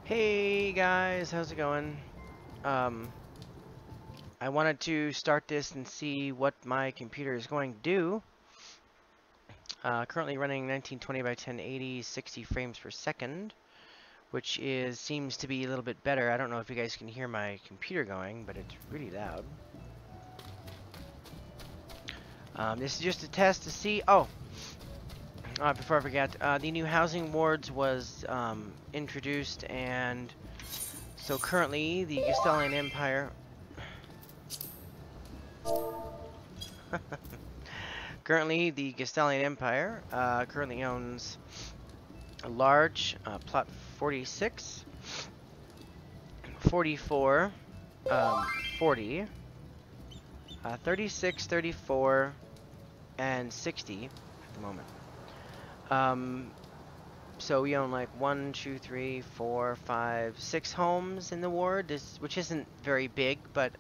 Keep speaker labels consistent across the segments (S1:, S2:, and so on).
S1: Hey guys, how's it going? Um, I wanted to start this and see what my computer is going to do. Currently running 1920 by 1080, 60 frames per second, which seems to be a little bit better. I don't know if you guys can hear my computer going, but it's really loud. This is just a test to see. Before I forget, the new housing wards was introduced, and so currently the Castellan Empire. Currently, the Castellan Empire currently owns a large plot 46, 44, 40, 36, 34, and 60 at the moment. So we own like 1, 2, 3, 4, 5, 6 homes in the ward, which isn't very big, but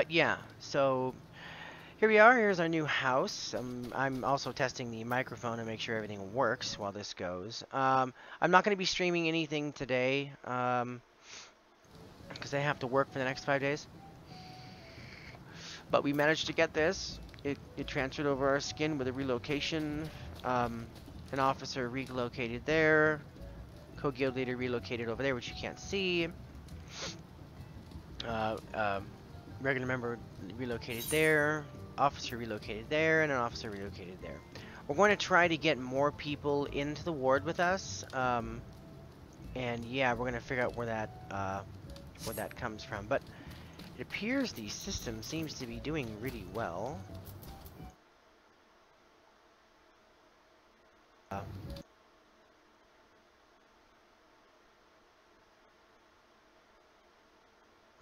S1: yeah. So here we are. Here's our new house. I'm also testing the microphone to make sure everything works while this goes. I'm not going to be streaming anything today because I have to work for the next 5 days. But we managed to get this. It transferred over our skin with a relocation. An officer relocated there. Co-guild leader relocated over there, which you can't see. Regular member relocated there. Officer relocated there, and an officer relocated there. We're going to try to get more people into the ward with us, and yeah, we're going to figure out where that comes from. But it appears the system seems to be doing really well.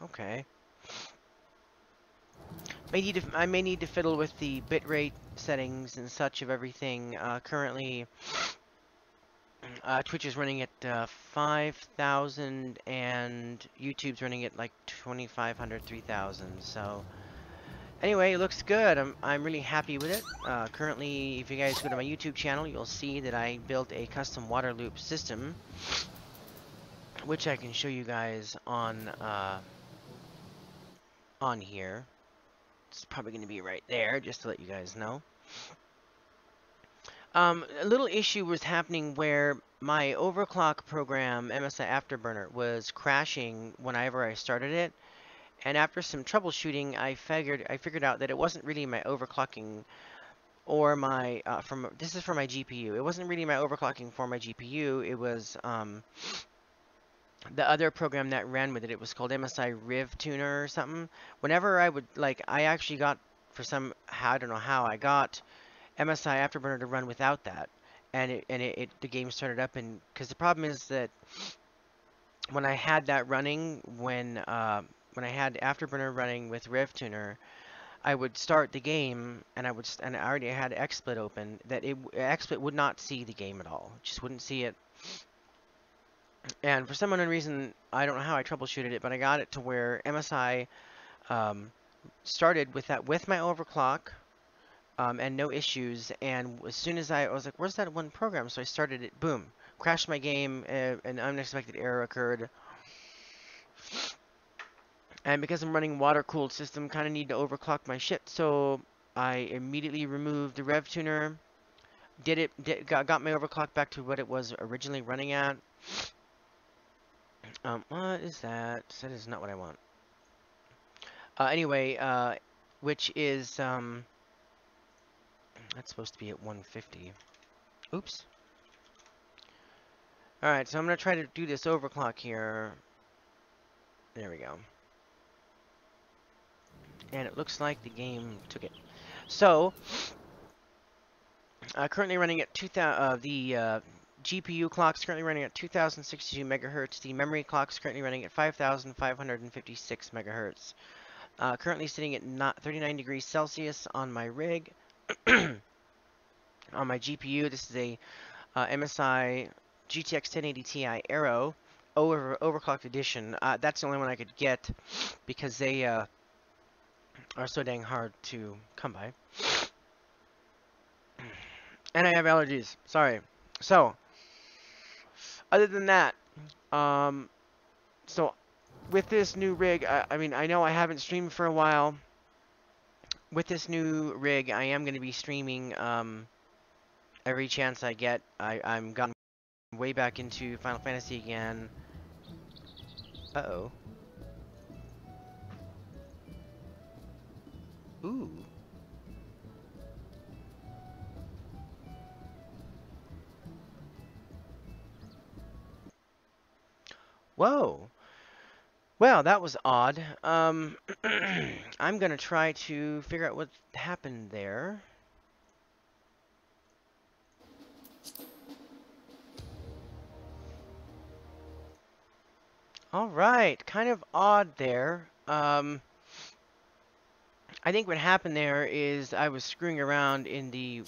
S1: Okay. I may need to fiddle with the bitrate settings and such of everything. Currently, Twitch is running at 5,000 and YouTube's running at like 2,500, 3,000. So anyway, it looks good. I'm really happy with it. Currently, if you guys go to my YouTube channel, you'll see that I built a custom water loop system, which I can show you guys on here. It's probably going to be right there, just to let you guys know. A little issue was happening where my overclock program, MSI Afterburner, was crashing whenever I started it. And after some troubleshooting, I figured out that it wasn't really my overclocking or my this is for my GPU. It wasn't really my overclocking for my GPU. It was the other program that ran with it. It was called MSI Riv Tuner or something. Whenever I would I actually got I don't know how I got MSI Afterburner to run without that, and the game started up. And because the problem is that when I had that running, when I had Afterburner running with Riv Tuner, I would start the game and I already had XSplit open, that XSplit would not see the game at all. Just wouldn't see it. And for some unknown reason, I don't know how I troubleshooted it, but I got it to where MSI started with my overclock and no issues. And as soon as I was like, where's that one program? So I started it, boom, crashed my game, an unexpected error occurred. And because I'm running water-cooled system, kind of need to overclock my shit. So I immediately removed the Rev Tuner, got my overclock back to what it was originally running at. What is that? That is not what I want. Anyway, which is, that's supposed to be at 150. Oops. Alright, so I'm going to try to do this overclock here. There we go. And it looks like the game took it. So, currently running at 2,000, the GPU clock's currently running at 2,062 megahertz. The memory clock's currently running at 5,556 megahertz. Currently sitting at 39 degrees Celsius on my rig. On my GPU, this is a MSI GTX 1080 Ti Aero overclocked edition. That's the only one I could get because they are so dang hard to come by. And I have allergies. Sorry. So, other than that, so with this new rig, I mean, I know I haven't streamed for a while. With this new rig, I am going to be streaming every chance I get. I'm gotten way back into Final Fantasy again. Uh-oh. Ooh. Whoa. Well, that was odd. I'm gonna try to figure out what happened there. Alright, kind of odd there. I think what happened there is I was screwing around in the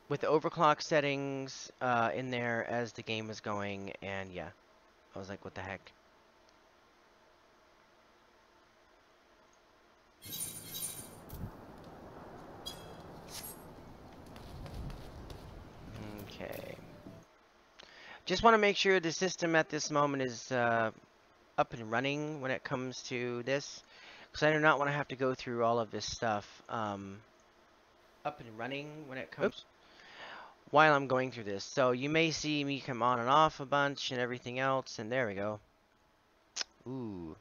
S1: with the overclock settings in there as the game was going, and yeah, I was like, what the heck? Okay. Just want to make sure the system at this moment is up and running when it comes to this, because I do not want to have to go through all of this stuff up and running when it comes. Oops. While I'm going through this. So you may see me come on and off a bunch and everything else, and there we go. Ooh.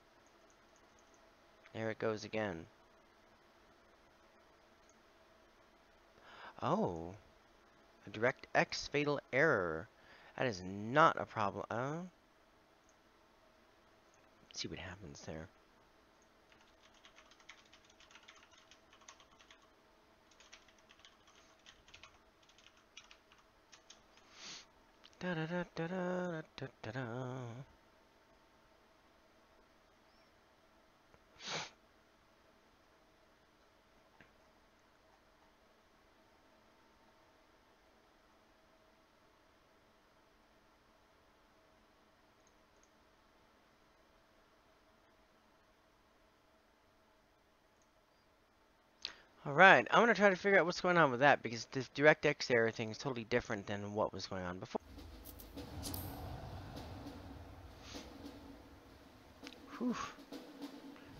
S1: There it goes again. Oh. A DirectX fatal error. That is not a problem. Let's see what happens there. Da da da da da da da da. Alright, I'm going to try to figure out what's going on with that, because this DirectX error thing is totally different than what was going on before. Whew.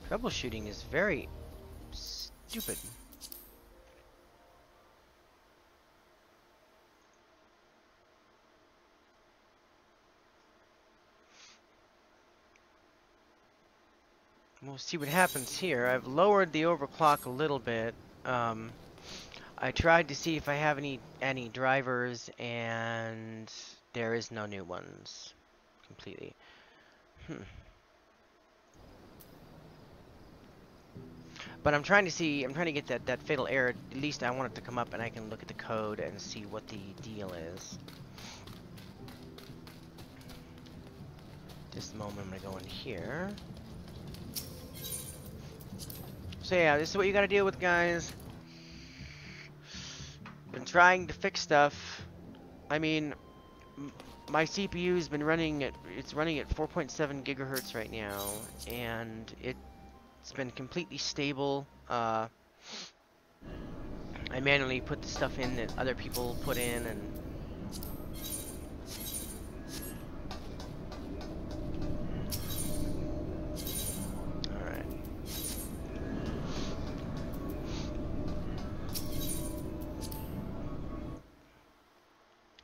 S1: Troubleshooting is very stupid. We'll see what happens here. I've lowered the overclock a little bit. I tried to see if I have any drivers, and there is no new ones. Completely. But I'm trying to get that fatal error. At least I want it to come up and I can look at the code and see what the deal is. Just a moment, I'm gonna go in here. So yeah, this is what you gotta deal with, guys. Been trying to fix stuff. I mean, my CPU's been running it's running at 4.7 gigahertz right now, and it's been completely stable. I manually put the stuff in that other people put in, and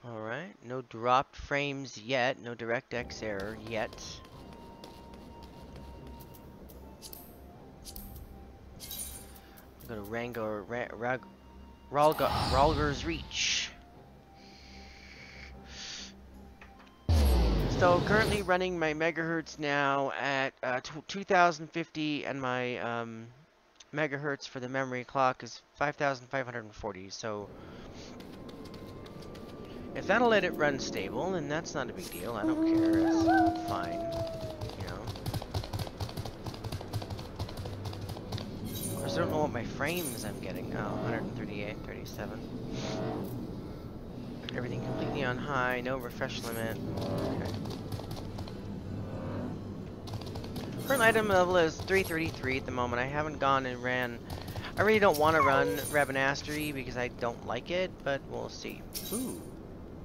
S1: alright, no dropped frames yet, no DirectX error yet. Go to Ralger's Reach. So currently running my megahertz now at 2050, and my megahertz for the memory clock is 5540. So if that'll let it run stable, then that's not a big deal. I don't care. It's fine. You know. Of course, I don't know what my frames I'm getting. Oh, 138, 37. Everything completely on high, no refresh limit. Okay. Current item level is 333 at the moment. I haven't gone and ran. I really don't want to run Rabanastri because I don't like it, but we'll see. Ooh.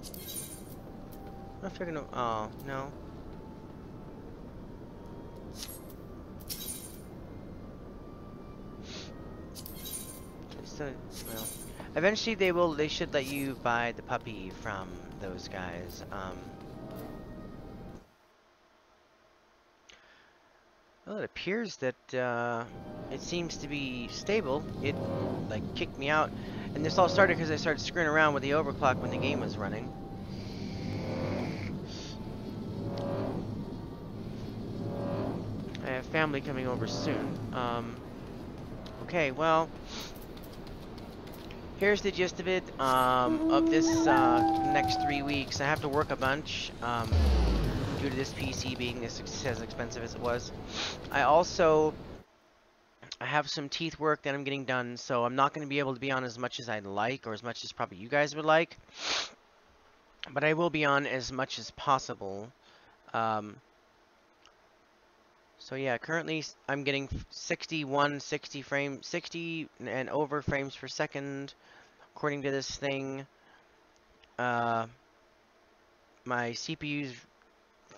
S1: I don't know if you're gonna. Oh, no. So, well, eventually they should let you buy the puppy from those guys. Well, it appears that it seems to be stable. It like kicked me out, and this all started because I started screwing around with the overclock when the game was running. I have family coming over soon. Okay, well, here's the gist of it. Of this next 3 weeks, I have to work a bunch. Due to this PC being as expensive as it was. I have some teeth work that I'm getting done, so I'm not going to be able to be on as much as I'd like, or as much as probably you guys would like. But I will be on as much as possible. So yeah, currently I'm getting 60 and over frames per second, according to this thing. My CPU's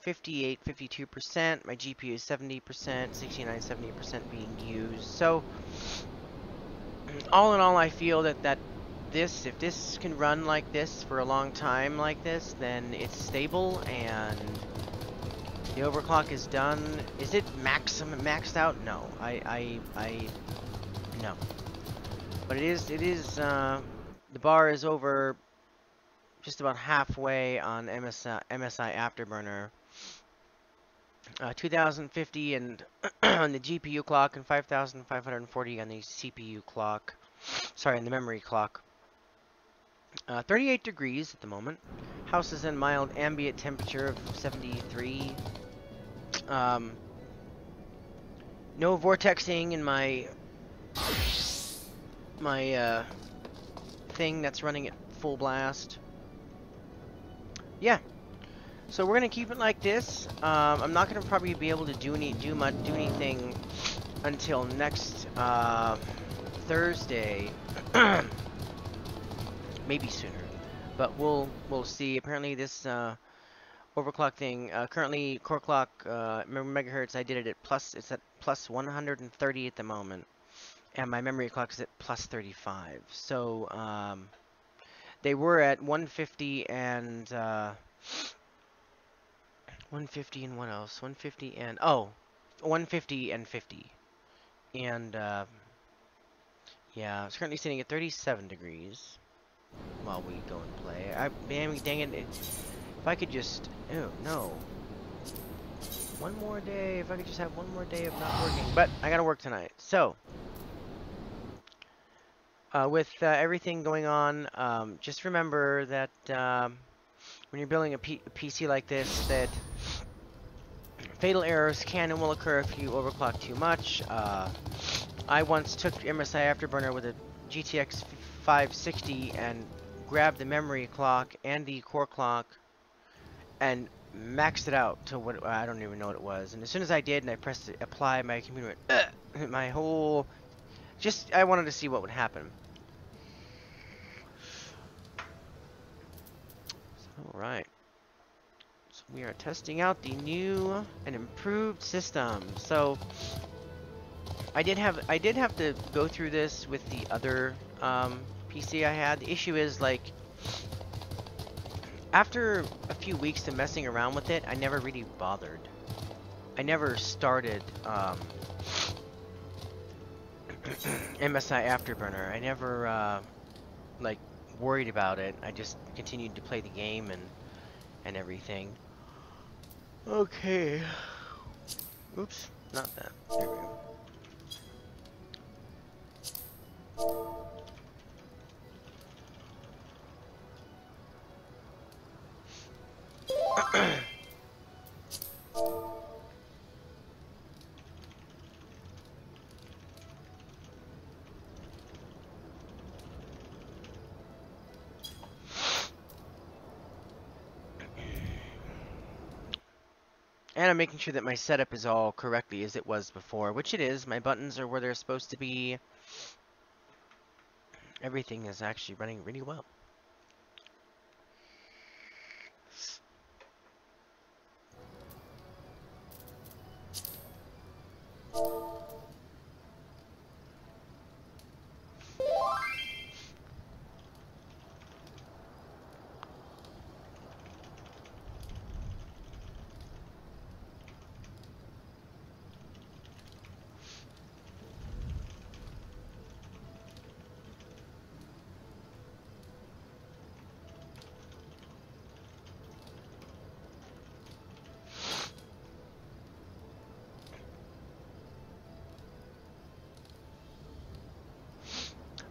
S1: 58, 52%, my GPU is 70%, 69, 70% being used. So, all in all, I feel that if this can run like this for a long time like this, then it's stable and the overclock is done. Is it maxed out? No. No. But it is, the bar is over just about halfway on MSI Afterburner. 2050 and on the GPU clock and 5540 on the CPU clock. Sorry, on the memory clock. 38 degrees at the moment. House is in mild ambient temperature of 73. No vortexing in my thing that's running at full blast. Yeah. So we're gonna keep it like this. I'm not gonna probably be able to do anything until next Thursday, maybe sooner. But we'll see. Apparently this overclock thing. Currently core clock megahertz. I did it at plus. It's at plus 130 at the moment, and my memory clock is at plus 35. So they were at 150 and. 150 and what else? 150 and 150 and 50. And yeah, it's currently sitting at 37 degrees while we go and play. Dang it. If I could just, oh no. One more day, if I could just have one more day of not working. But I gotta work tonight. So, with everything going on, just remember that when you're building a PC like this, that fatal errors can and will occur if you overclock too much. I once took MSI Afterburner with a GTX 560 and grabbed the memory clock and the core clock and maxed it out to what I don't even know what it was. And as soon as I did and I pressed apply, my computer went, my whole, I wanted to see what would happen. All right. So we are testing out the new and improved system. So I did have to go through this with the other PC I had. The issue is, like, after a few weeks of messing around with it, I never really bothered. I never started MSI Afterburner. I never like worried about it. I just continued to play the game and everything. Okay. Oops, not that. There we go. And I'm making sure that my setup is all correctly as it was before, which it is. My buttons are where they're supposed to be. everything is actually running really well.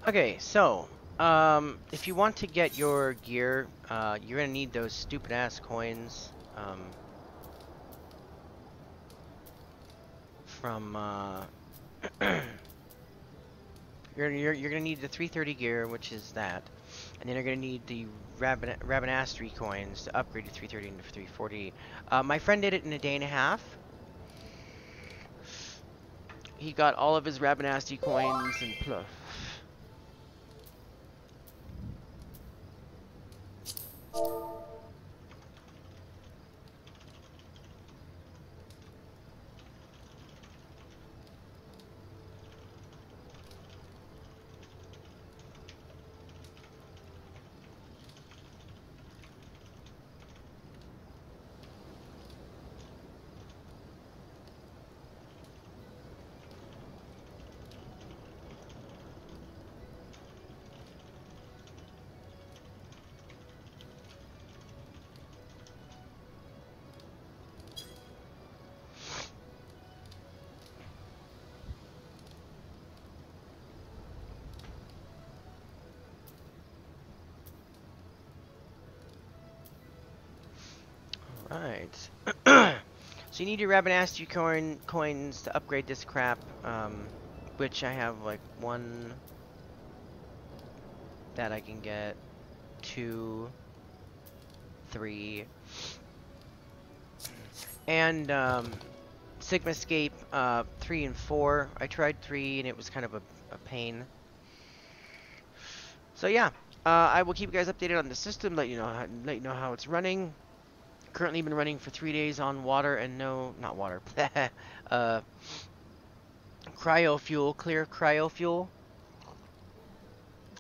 S1: Okay, so if you want to get your gear, you're gonna need those stupid ass coins from you're gonna need the 330 gear, which is that, and then you're gonna need the Rabanastri coins to upgrade to 330 and 340. My friend did it in a day and a half. He got all of his Rabanastri coins and plus. Right. So you need your Rabanastri coins to upgrade this crap, which I have like 1 that I can get, 2, 3, and Sigmascape 3 and 4. I tried 3 and it was kind of a pain. So yeah, I will keep you guys updated on the system, let you know how it's running. Currently been running for 3 days on water and not water, cryofuel, clear cryofuel,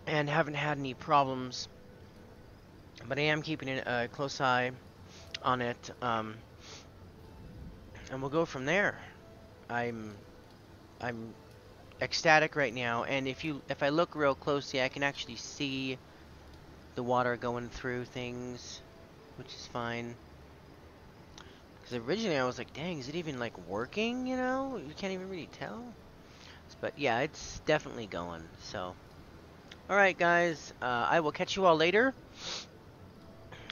S1: and haven't had any problems. But I am keeping a close eye on it, and we'll go from there. I'm ecstatic right now, and if I look real closely, I can actually see the water going through things, which is fine. Because originally I was like, dang, is it even like working, you know? You can't even really tell. But yeah, it's definitely going, so. Alright guys, I will catch you all later.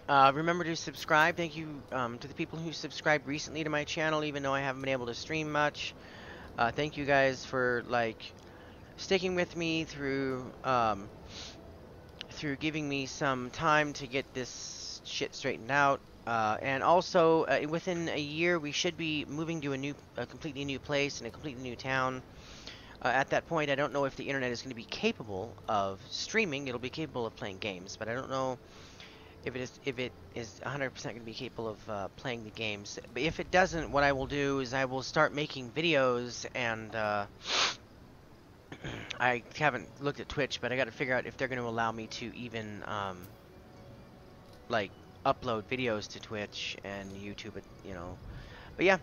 S1: Remember to subscribe. Thank you to the people who subscribed recently to my channel, even though I haven't been able to stream much. Thank you guys for, like, sticking with me through giving me some time to get this shit straightened out. And also, within a year, we should be moving to a completely new place in a completely new town. At that point, I don't know if the internet is going to be capable of streaming. It'll be capable of playing games, but I don't know if it is 100% going to be capable of playing the games. But if it doesn't, what I will do is I will start making videos, and I haven't looked at Twitch, but I got to figure out if they're going to allow me to even like upload videos to Twitch and YouTube, you know. But yeah,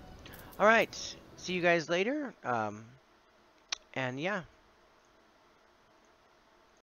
S1: all right. See you guys later. And yeah.